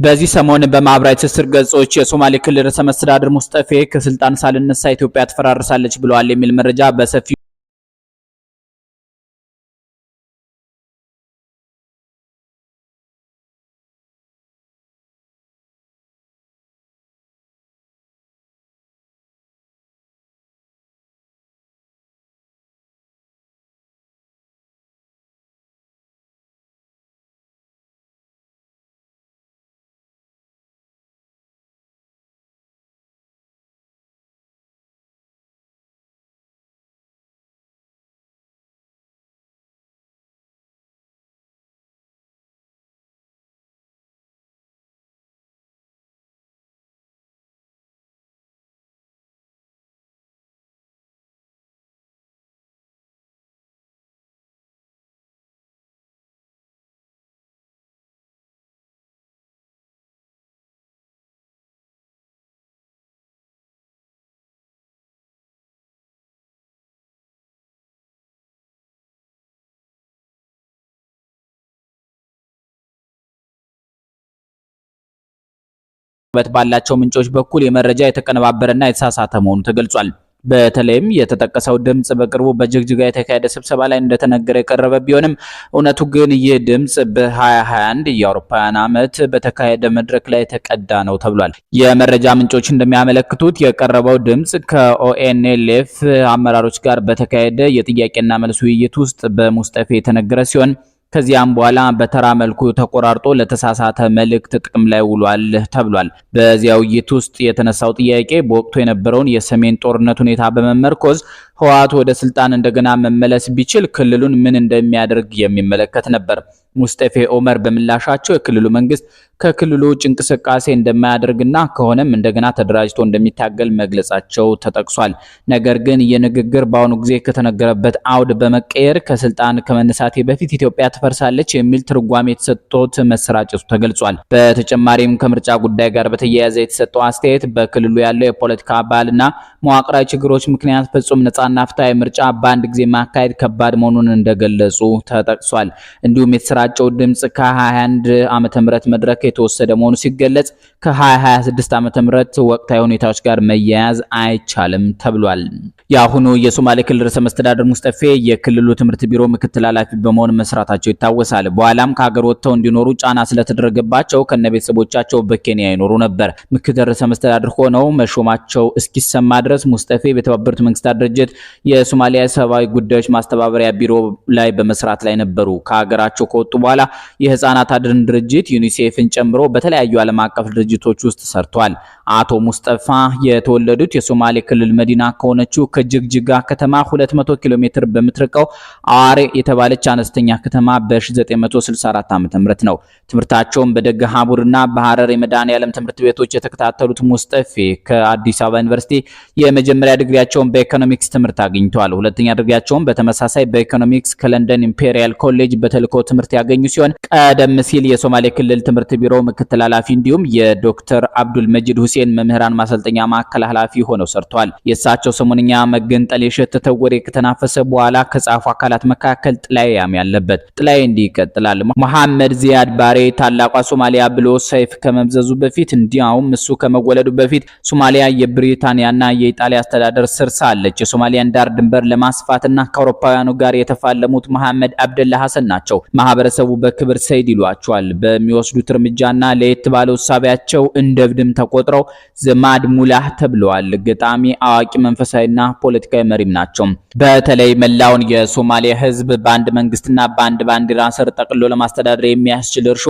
በዚህ ሰሞን በማህበራዊ ትስስር ገጾች የሶማሌ ክልል ርዕሰ መስተዳድር ሙስጠፌ ከስልጣን ሳልነሳ ኢትዮጵያ ትፈራርሳለች ብለዋል የሚል መረጃ በሰፊው ባላቸው ምንጮች በኩል የመረጃ የተቀነባበረና የተሳሳተ መሆኑ ተገልጿል። በተለይም የተጠቀሰው ድምጽ በቅርቡ በጅግጅጋ የተካሄደ ስብሰባ ላይ እንደተነገረ የቀረበ ቢሆንም እውነቱ ግን ይህ ድምጽ በ2021 የአውሮፓውያን ዓመት በተካሄደ መድረክ ላይ ተቀዳ ነው ተብሏል። የመረጃ ምንጮች እንደሚያመለክቱት የቀረበው ድምጽ ከኦኤንኤልኤፍ አመራሮች ጋር በተካሄደ የጥያቄና መልስ ውይይት ውስጥ በሙስጠፌ የተነገረ ሲሆን ከዚያም በኋላ በተራ መልኩ ተቆራርጦ ለተሳሳተ መልእክት ጥቅም ላይ ውሏል ተብሏል። በዚያው ውይይት ውስጥ የተነሳው ጥያቄ በወቅቱ የነበረውን የሰሜን ጦርነት ሁኔታ በመመርኮዝ ህወሓት ወደ ስልጣን እንደገና መመለስ ቢችል ክልሉን ምን እንደሚያደርግ የሚመለከት ነበር። ሙስጠፌ ኦመር በምላሻቸው የክልሉ መንግስት ከክልሉ ውጭ እንቅስቃሴ እንደማያደርግና ከሆነም እንደገና ተደራጅቶ እንደሚታገል መግለጻቸው ተጠቅሷል። ነገር ግን የንግግር በአሁኑ ጊዜ ከተነገረበት አውድ በመቀየር ከስልጣን ከመነሳቴ በፊት ኢትዮጵያ ትፈርሳለች የሚል ትርጓሜ የተሰጠው መሰራጨቱ ተገልጿል። በተጨማሪም ከምርጫ ጉዳይ ጋር በተያያዘ የተሰጠው አስተያየት በክልሉ ያለው የፖለቲካ ባህልና መዋቅራዊ ችግሮች ምክንያት ፍጹም ነፃና ፍትሃዊ ምርጫ በአንድ ጊዜ ማካሄድ ከባድ መሆኑን እንደገለጹ ተጠቅሷል። እንዲሁም የተሰራጨው ድምጽ ከ2021 ዓመተ ምህረት መድረክ የተወሰደ መሆኑ ሲገለጽ ከ2026 ዓመተ ምህረት ወቅታዊ ሁኔታዎች ጋር መያያዝ አይቻልም ተብሏል። የአሁኑ የሶማሌ ክልል ርዕሰ መስተዳድር ሙስጠፌ የክልሉ ትምህርት ቢሮ ምክትል ኃላፊ በመሆን መስራታቸው ይታወሳል። በኋላም ከሀገር ወጥተው እንዲኖሩ ጫና ስለተደረገባቸው ከነቤተሰቦቻቸው በኬንያ ይኖሩ ነበር። ምክትል ርዕሰ መስተዳድር ሆነው መሾማቸው እስኪሰማ ድረስ ሙስጠፌ በተባበሩት መንግስታት ድርጅት የሶማሊያ ሰብአዊ ጉዳዮች ማስተባበሪያ ቢሮ ላይ በመስራት ላይ ነበሩ። ከሀገራቸው ከወጡ በኋላ የህፃናት አድን ድርጅት ዩኒሴፍን ጨምሮ በተለያዩ ዓለም አቀፍ ድርጅቶች ውስጥ ሰርቷል። አቶ ሙስጠፋ የተወለዱት የሶማሌ ክልል መዲና ከሆነችው ከጅግጅጋ ከተማ 200 ኪሎ ሜትር በምትርቀው አዋሬ የተባለች አነስተኛ ከተማ በ1964 ዓ.ም ነው። ትምህርታቸውን በደገ ሀቡርና በሐረር የመድኃኔዓለም ትምህርት ቤቶች የተከታተሉት ሙስጠፌ ከአዲስ አበባ ዩኒቨርሲቲ የመጀመሪያ ዲግሪያቸውን በኢኮኖሚክስ ትምህርት አግኝተዋል። ሁለተኛ ዲግሪያቸውን በተመሳሳይ በኢኮኖሚክስ ከለንደን ኢምፔሪያል ኮሌጅ በተልእኮ ትምህርት ያገኙ ሲሆን ቀደም ሲል የሶማሌ ክልል ትምህርት ቢሮ ምክትል ኃላፊ እንዲሁም የዶክተር አብዱል መጂድ ሁሴን መምህራን ማሰልጠኛ ማዕከል ኃላፊ ሆነው ሰርተዋል። የእሳቸው ሰሞንኛ መገንጠል የሸተተው ወሬ ከተናፈሰ በኋላ ከጻፉ አካላት መካከል ጥላዬ ያም ያለበት። ጥላዬ እንዲህ ይቀጥላል። መሐመድ ዚያድ ባሬ ታላቋ ሶማሊያ ብሎ ሰይፍ ከመምዘዙ በፊት እንዲያውም እሱ ከመወለዱ በፊት ሶማሊያ የብሪታንያና የኢጣሊያ አስተዳደር ስር ሳለች የሶማሊያን ዳር ድንበር ለማስፋትና ከአውሮፓውያኑ ጋር የተፋለሙት መሐመድ አብደላ ሐሰን ናቸው። ማህበረሰቡ በክብር ሰይድ ይሏቸዋል። በሚወስዱት እርምጃና ለየት ባለው ሳቢያቸው እንደብድም ተቆጥረው ዘማድ ሙላህ ተብለዋል። ገጣሚ፣ አዋቂ፣ መንፈሳዊና ፖለቲካዊ መሪም ናቸው። በተለይ መላውን የሶማሊያ ህዝብ በአንድ መንግስትና በአንድ ባንዲራ ስር ጠቅልሎ ለማስተዳደር የሚያስችል እርሾ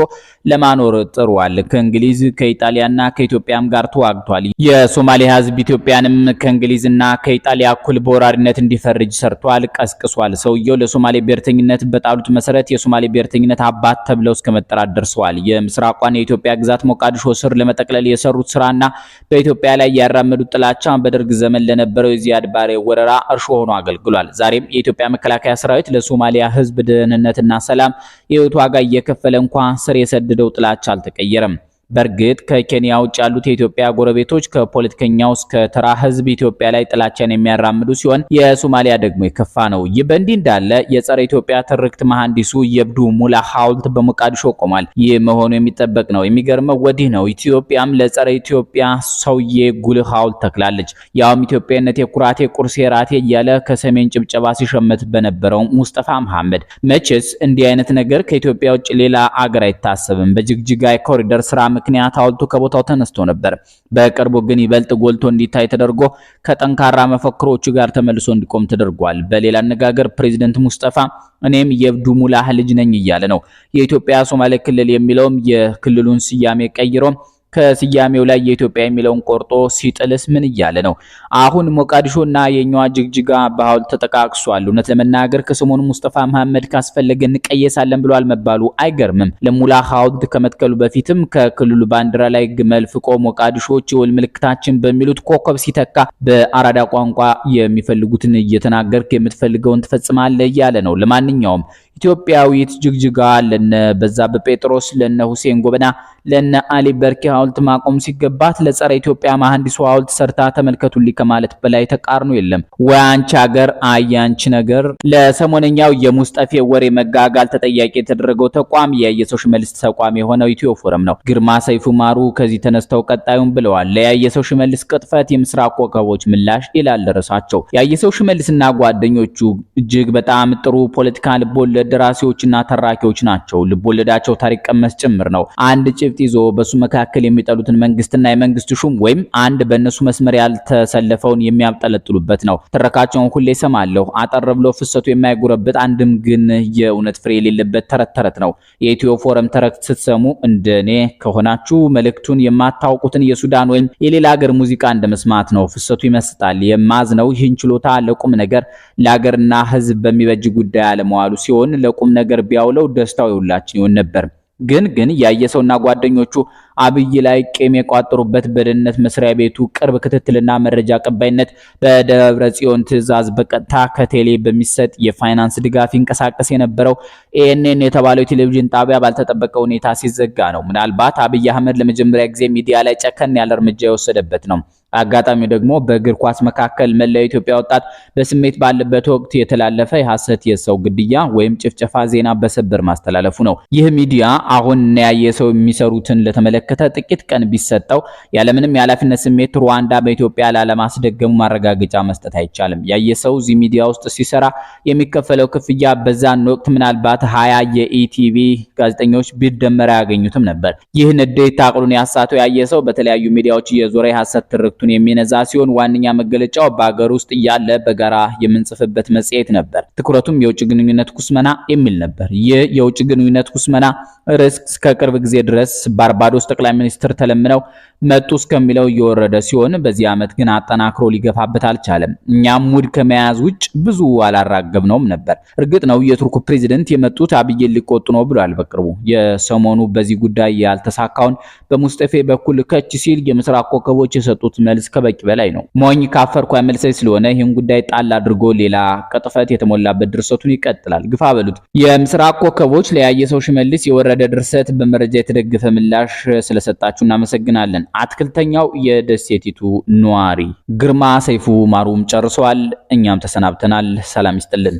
ለማኖር ጥሯል። ከእንግሊዝ ከኢጣሊያና ከኢትዮጵያም ጋር ተዋግቷል። የሶማሊያ ህዝብ ኢትዮጵያንም ከእንግሊዝና ከኢጣሊያ እኩል በወራሪነት እንዲፈርጅ ሰርቷል፣ ቀስቅሷል። ሰውየው ለሶማሌ ብሔርተኝነት በጣሉት መሰረት የሶማሌ ብሔርተኝነት አባት ተብለው እስከ መጠራት ደርሰዋል። የምስራቋን የኢትዮጵያ ግዛት ሞቃዲሾ ስር ለመጠቅለል የሰሩት ስራና በኢትዮጵያ ላይ ያራመዱት ጥላቻ በደርግ ዘመን ለነበረው የዚያድ ባሬ ወረራ እርሾ ሆኖ አገልግሏል። ዛሬም የኢትዮጵያ መከላከያ ሰራዊት ለሶማሊያ ህዝብ ደህንነትና ሰላም የህይወት ዋጋ እየከፈለ እንኳን ስር የሰደደው ጥላቻ አልተቀየረም። በእርግጥ ከኬንያ ውጭ ያሉት የኢትዮጵያ ጎረቤቶች ከፖለቲከኛው እስከ ተራ ህዝብ ኢትዮጵያ ላይ ጥላቻን የሚያራምዱ ሲሆን የሶማሊያ ደግሞ የከፋ ነው። ይህ በእንዲህ እንዳለ የጸረ ኢትዮጵያ ትርክት መሐንዲሱ የብዱ ሙላ ሐውልት በሞቃዲሾ ቆሟል። ይህ መሆኑ የሚጠበቅ ነው። የሚገርመው ወዲህ ነው። ኢትዮጵያም ለጸረ ኢትዮጵያ ሰውዬ ጉልህ ሐውልት ተክላለች። ያውም ኢትዮጵያነት የኩራቴ ቁርሴ ራቴ እያለ ከሰሜን ጭብጨባ ሲሸመት በነበረው ሙስጠፋ መሐመድ። መቼስ እንዲህ አይነት ነገር ከኢትዮጵያ ውጭ ሌላ አገር አይታሰብም። በጅግጅጋ የኮሪደር ስራ ምክንያት ሐውልቱ ከቦታው ተነስቶ ነበር። በቅርቡ ግን ይበልጥ ጎልቶ እንዲታይ ተደርጎ ከጠንካራ መፈክሮቹ ጋር ተመልሶ እንዲቆም ተደርጓል። በሌላ አነጋገር ፕሬዝዳንት ሙስጠፋ እኔም የብዱ ሙላህ ልጅ ነኝ እያለ ነው። የኢትዮጵያ ሶማሌ ክልል የሚለውም የክልሉን ስያሜ ቀይሮ ከስያሜው ላይ የኢትዮጵያ የሚለውን ቆርጦ ሲጥልስ ምን እያለ ነው? አሁን ሞቃዲሾና የኛዋ ጅግጅጋ በሐውልት ተጠቃቅሷል። እውነት ለመናገር ከሰሞኑ ሙስጠፋ መሐመድ ካስፈለገ እንቀየሳለን ብሏል መባሉ አይገርምም። ለሙላ ሐውልት ከመትከሉ በፊትም ከክልሉ ባንዲራ ላይ ግመል ፍቆ ሞቃዲሾች የወል ምልክታችን በሚሉት ኮከብ ሲተካ በአራዳ ቋንቋ የሚፈልጉትን እየተናገርክ የምትፈልገውን ትፈጽማለህ እያለ ነው። ለማንኛውም ኢትዮጵያዊት ጅግጅጋ ለነ በዛብህ ጴጥሮስ፣ ለነ ሁሴን ጎበና፣ ለነ አሊ በርኪ ሐውልት ማቆም ሲገባት ለጸረ ኢትዮጵያ መሐንዲሱ ሐውልት ሰርታ ተመልከቱልኝ ከማለት በላይ ተቃርኖ የለም። ወይ አንቺ ሀገር አያንቺ ነገር። ለሰሞነኛው የሙስጠፌ ወሬ መጋጋል ተጠያቂ የተደረገው ተቋም የያየሰው ሽመልስ ተቋም የሆነው ኢትዮ ፎረም ነው። ግርማ ሰይፉ ማሩ ከዚህ ተነስተው ቀጣዩን ብለዋል። ለያየሰው ሽመልስ ቅጥፈት የምስራቅ ኮከቦች ምላሽ ይላል ርዕሳቸው። ያየሰው ሽመልስና ጓደኞቹ እጅግ በጣም ጥሩ ፖለቲካ ልቦለድ ደራሲዎችና ተራኪዎች ናቸው። ልቦለዳቸው ታሪክ ቀመስ ጭምር ነው። አንድ ጭብጥ ይዞ በሱ መካከል የሚጠሉትን መንግስትና የመንግስት ሹም ወይም አንድ በእነሱ መስመር ያልተሰለፈውን የሚያብጠለጥሉበት ነው። ተረካቸውን ሁሌ ሰማለሁ። አጠር ብሎ ፍሰቱ የማይጎረበት አንድም ግን የእውነት ፍሬ የሌለበት ተረት ነው። የኢትዮ ፎረም ተረት ስትሰሙ እንደኔ ከሆናችሁ መልእክቱን የማታውቁትን የሱዳን ወይም የሌላ ሀገር ሙዚቃ እንደመስማት ነው። ፍሰቱ ይመስጣል። የማዝነው ይህን ችሎታ ለቁም ነገር ለሀገርና ህዝብ በሚበጅ ጉዳይ አለመዋሉ ሲሆን ለቁም ነገር ቢያውለው ደስታው የሁላችን ይሆን ነበር። ግን ያየሰውና ጓደኞቹ አብይ ላይ ቄም የቋጠሩበት በደህንነት መስሪያ ቤቱ ቅርብ ክትትልና መረጃ ቀባይነት በደብረ ጽዮን ትዕዛዝ በቀጥታ ከቴሌ በሚሰጥ የፋይናንስ ድጋፍ ይንቀሳቀስ የነበረው ኤኤንኤን የተባለው ቴሌቪዥን ጣቢያ ባልተጠበቀ ሁኔታ ሲዘጋ ነው። ምናልባት አብይ አህመድ ለመጀመሪያ ጊዜ ሚዲያ ላይ ጨከን ያለ እርምጃ የወሰደበት ነው። አጋጣሚው ደግሞ በእግር ኳስ መካከል መላው ኢትዮጵያ ወጣት በስሜት ባለበት ወቅት የተላለፈ የሐሰት የሰው ግድያ ወይም ጭፍጨፋ ዜና በሰበር ማስተላለፉ ነው። ይህ ሚዲያ አሁን ያየሰው የሚሰሩትን ለተመለከተ ጥቂት ቀን ቢሰጠው ያለምንም የኃላፊነት ስሜት ሩዋንዳ በኢትዮጵያ ላለማስደገሙ ማረጋገጫ መስጠት አይቻልም። ያየሰው እዚህ ሚዲያ ውስጥ ሲሰራ የሚከፈለው ክፍያ በዛን ወቅት ምናልባት 20 የኢቲቪ ጋዜጠኞች ቢደመር ያገኙትም ነበር። ይህን ንዴት ታቅሉን ያሳተው ያየሰው በተለያዩ ሚዲያዎች የዞረ የሐሰት ትርክቱ የሚነዛ ሲሆን ዋንኛ መገለጫው በአገር ውስጥ ያለ በጋራ የምንጽፍበት መጽሔት ነበር። ትኩረቱም የውጭ ግንኙነት ኩስመና የሚል ነበር። ይህ የውጭ ግንኙነት ኩስመና ርዕስ ከቅርብ ጊዜ ድረስ ባርባዶስ ጠቅላይ ሚኒስትር ተለምነው መጡ እስከሚለው እየወረደ ሲሆን በዚህ ዓመት ግን አጠናክሮ ሊገፋበት አልቻለም። እኛም ሙድ ከመያዝ ውጭ ብዙ አላራገብነውም ነበር። እርግጥ ነው የቱርኩ ፕሬዝዳንት የመጡት አብይን ሊቆጡ ነው ብሏል በቅርቡ። የሰሞኑ በዚህ ጉዳይ ያልተሳካውን በሙስጠፌ በኩል ከች ሲል የምስራቅ ኮከቦች የሰጡት መልስ ከበቂ በላይ ነው። ሞኝ ካፈርኩ አይመልሰኝ ስለሆነ ይህን ጉዳይ ጣል አድርጎ ሌላ ቅጥፈት የተሞላበት ድርሰቱን ይቀጥላል። ግፋ በሉት። የምስራቅ ኮከቦች ለያየሰው ሽመልስ የወረደ ድርሰት በመረጃ የተደገፈ ምላሽ ስለሰጣችሁ እናመሰግናለን። አትክልተኛው የደሴቲቱ ነዋሪ ግርማ ሰይፉ ማሩም ጨርሷል። እኛም ተሰናብተናል። ሰላም ይስጥልን።